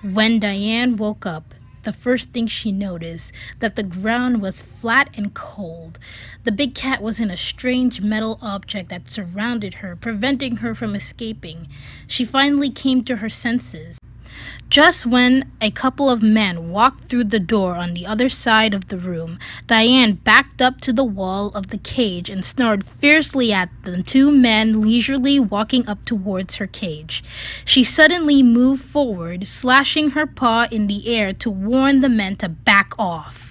When Daiane woke up, the first thing she noticed that the ground was flat and cold. The big cat was in a strange metal object that surrounded her, preventing her from escaping. She finally came to her senses. Just when a couple of men walked through the door on the other side of the room, Daiane backed up to the wall of the cage and snarled fiercely at the two men leisurely walking up towards her cage. She suddenly moved forward, slashing her paw in the air to warn the men to back off.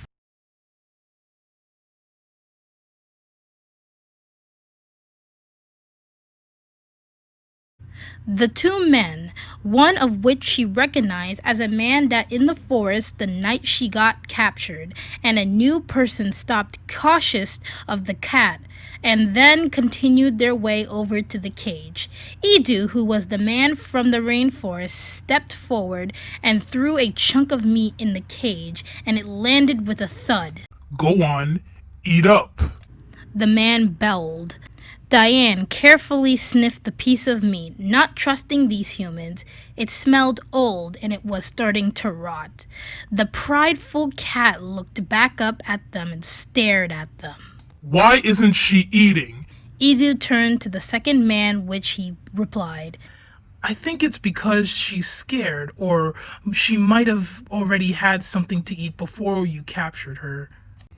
The two men, one of which she recognized as a man that in the forest the night she got captured, and a new person stopped cautious of the cat and then continued their way over to the cage. Ch.2, who was the man from the rainforest, stepped forward and threw a chunk of meat in the cage, and it landed with a thud. Go on, eat up. The man bellowed. Daiane carefully sniffed the piece of meat, not trusting these humans. It smelled old and it was starting to rot. The prideful cat looked back up at them and stared at them. Why isn't she eating? Ch.2 turned to the second man, which he replied, I think it's because she's scared, or she might have already had something to eat before you captured her.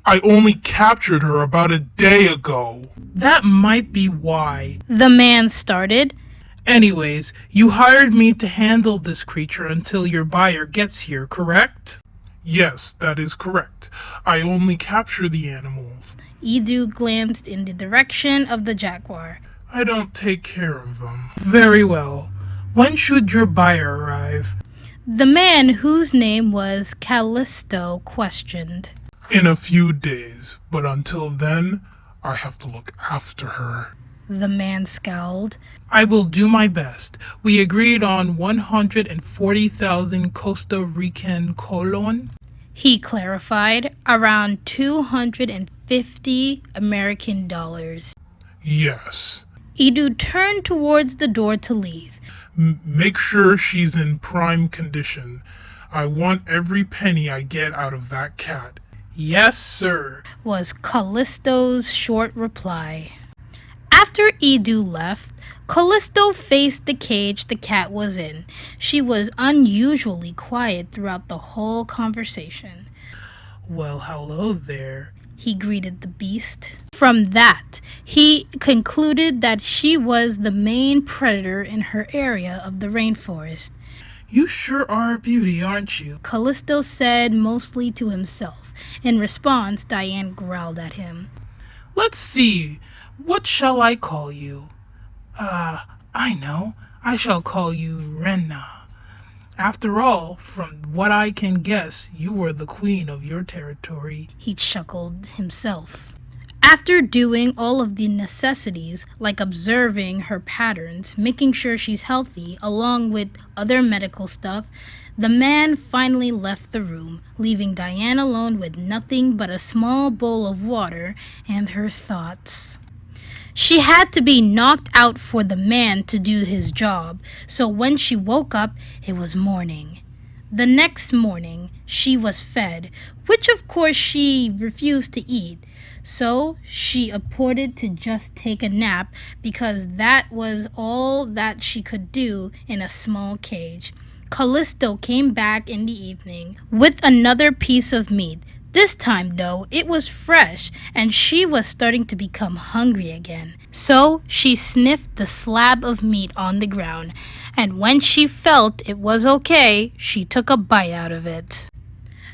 I only captured her about a day ago. That might be why. The man started. Anyways, you hired me to handle this creature until your buyer gets here, correct? Yes, that is correct. I only capture the animals. Ch.2 glanced in the direction of the jaguar. I don't take care of them. Very well. When should your buyer arrive? The man, whose name was Ch.2, questioned. In a few days, but until then, I have to look after her. The man scowled. I will do my best. We agreed on 140,000 Costa Rican colon. He clarified, around 250 American dollars. Yes. Ch.2 turned towards the door to leave. Make sure she's in prime condition. I want every penny I get out of that cat. Yes, sir, was Callisto's short reply. After Ch.2 left, Callisto faced the cage the cat was in. She was unusually quiet throughout the whole conversation. Well, hello there, he greeted the beast. From that, he concluded that she was the main predator in her area of the rainforest. You sure are a beauty, aren't you? Callisto said, mostly to himself. In response, Daiane growled at him. Let's see, what shall I call you? I know, I shall call you Renna. After all, from what I can guess, you were the queen of your territory. He chuckled himself. After doing all of the necessities, like observing her patterns, making sure she's healthy, along with other medical stuff, the man finally left the room, leaving Daiane alone with nothing but a small bowl of water and her thoughts. She had to be knocked out for the man to do his job, so when she woke up, it was morning. The next morning, she was fed, which of course she refused to eat. So she opted to just take a nap because that was all that she could do in a small cage. Callisto came back in the evening with another piece of meat. This time, though, it was fresh and she was starting to become hungry again. So she sniffed the slab of meat on the ground, and when she felt it was okay, she took a bite out of it.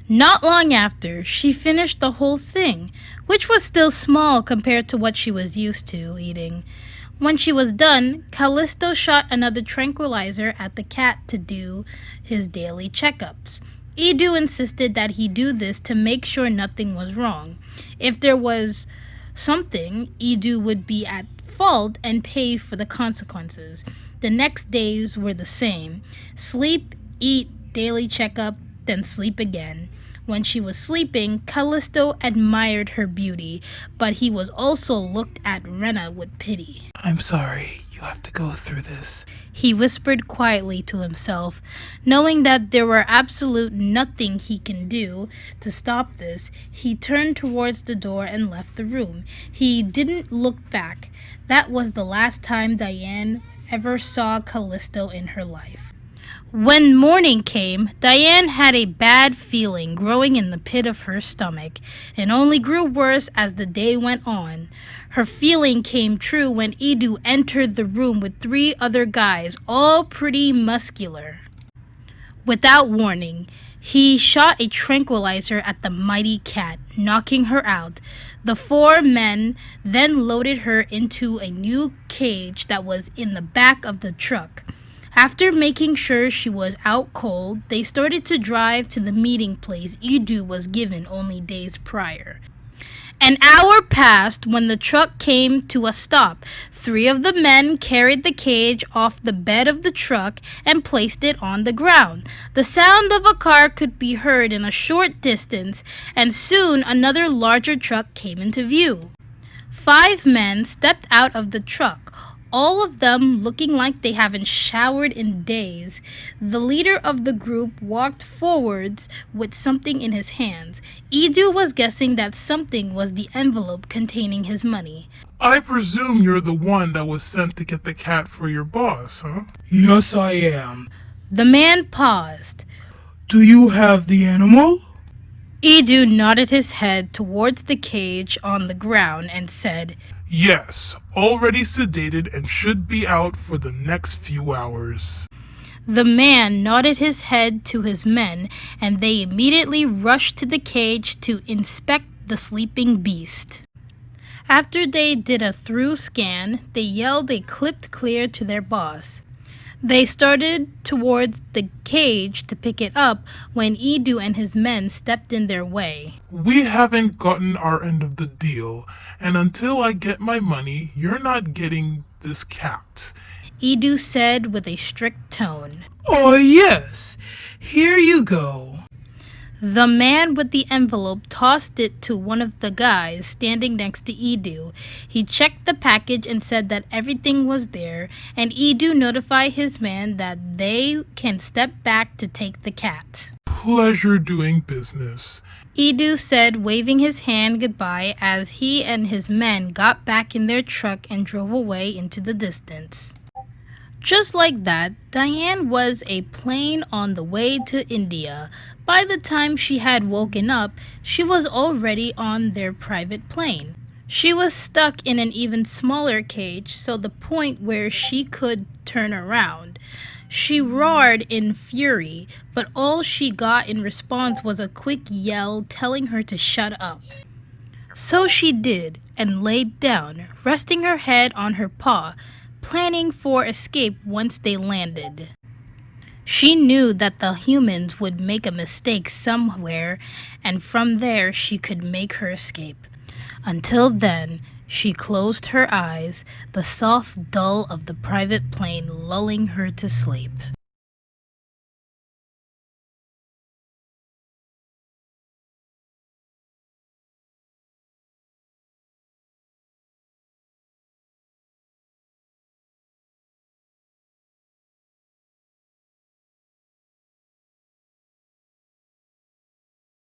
Not long after, she finished the whole thing, which was still small compared to what she was used to eating. When she was done, Callisto shot another tranquilizer at the cat to do his daily checkups. Ch.2 insisted that he do this to make sure nothing was wrong. If there was something, Ch.2 would be at fault and pay for the consequences. The next days were the same. Sleep, eat, daily checkup, then sleep again. When she was sleeping, Callisto admired her beauty, but he was also looked at Rena with pity. I'm sorry you have to go through this. He whispered quietly to himself, knowing that there were absolute nothing he can do to stop this. He turned towards the door and left the room. He didn't look back. That was the last time Daiane ever saw Callisto in her life. When morning came, Daiane had a bad feeling growing in the pit of her stomach. It only grew worse as the day went on. Her feeling came true when Ch.2 entered the room with 3 other guys, all pretty muscular. Without warning, he shot a tranquilizer at the mighty cat, knocking her out. The 4 men then loaded her into a new cage that was in the back of the truck. After making sure she was out cold, they started to drive to the meeting place Ch.2 was given only days prior. An hour passed when the truck came to a stop. 3 of the men carried the cage off the bed of the truck and placed it on the ground. The sound of a car could be heard in a short distance, and soon another larger truck came into view. 5 men stepped out of the truck, all of them looking like they haven't showered in days. The leader of the group walked forwards with something in his hands. Ch.2 was guessing that something was the envelope containing his money. I presume you're the one that was sent to get the cat for your boss, huh? Yes, I am. The man paused. Do you have the animal? Ch.2 nodded his head towards the cage on the ground and said, Yes, already sedated and should be out for the next few hours. The man nodded his head to his men, and they immediately rushed to the cage to inspect the sleeping beast. After they did a thorough scan, they yelled a clipped clear to their boss. They started towards the cage to pick it up when Ch.2 and his men stepped in their way. We haven't gotten our end of the deal, and until I get my money, you're not getting this cat. Ch.2 said with a strict tone. Oh, yes. Here you go. The man with the envelope tossed it to one of the guys standing next to Ch.2. He checked the package and said that everything was there, and Ch.2 notified his man that they can step back to take the cat. Pleasure doing business. Ch.2 said, waving his hand goodbye as he and his men got back in their truck and drove away into the distance. Just like that, Daiane was a plane on the way to India. By the time she had woken up, she was already on their private plane. She was stuck in an even smaller cage, so the point where she could turn around. She roared in fury, but all she got in response was a quick yell telling her to shut up. So she did, and laid down, resting her head on her paw, planning for escape once they landed. She knew that the humans would make a mistake somewhere, and from there she could make her escape. Until then, she closed her eyes, the soft dull of the private plane lulling her to sleep.